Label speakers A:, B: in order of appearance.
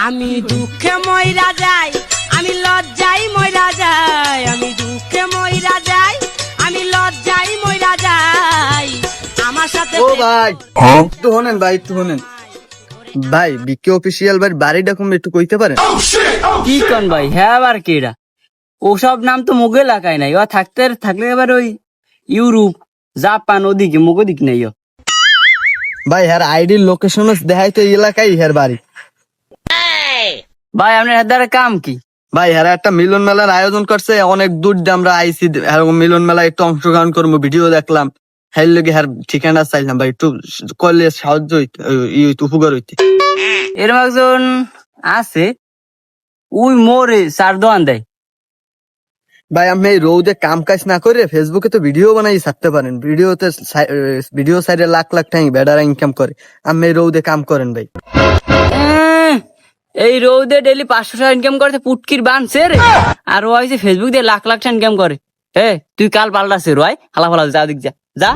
A: আমি দুঃখে মইরা যাই, আমি লজ্জাই মইরা যাই, আমি দুঃখে মইরা যাই, আমি লজ্জাই মইরা যাই। আমার সাথে
B: ও ভাই একটু শোনেন ভাই, একটু শোনেন ভাই। বিকে অফিসিয়াল ভাই বাড়িটা কম একটু কইতে পারেন?
C: কি কন ভাই, হ্যাঁ আবার কেডা? ওসব নাম তো মুগে লাগাই নাই, ও থাকলে এবার ওই ইউরোপ জাপান ওদিকে মুগো দিক নাই।
B: ভাই হ্যার আইডির লোকেশন দেখাইতে এলাকায় হ্যার বাড়ি।
C: ভাই আপনার হাতে কাম কি?
B: ভাই হ্যাঁ একটা মিলন মেলার আয়োজন করছে, অনেক দূর দিয়ে আমরা আইসি, মিলন মেলায় একটু অংশগ্রহণ করবো, ভিডিও দেখলাম, হ্যাঁ লোকে হ্যার ঠিকানা চাইলাম ভাই, একটু করলে সাহায্য হইতে উপকার হইতে।
C: এরম একজন আছে, উই মোরে চার দোয়ান দেয়।
B: ভাই আপনি এই রোদে কাম কাজ না করে ফেসবুকে তো ভিডিও বানাই ছাড়তে পারেন, ভিডিও সাইডে লাখ লাখ টাকা বেডারা ইনকাম করে, আপনি এই রোদে কাম করেন ভাই।
C: এই রোদে ডেলি 500 টাকা ইনকাম করতে পুটকির বানছে রে, আর ও হয়েছে ফেসবুক দিয়ে লাখ লাখ টাকা ইনকাম করে। তুই কাল পাল্টাছে রয় হালা ফালা, যা দিক যা যা।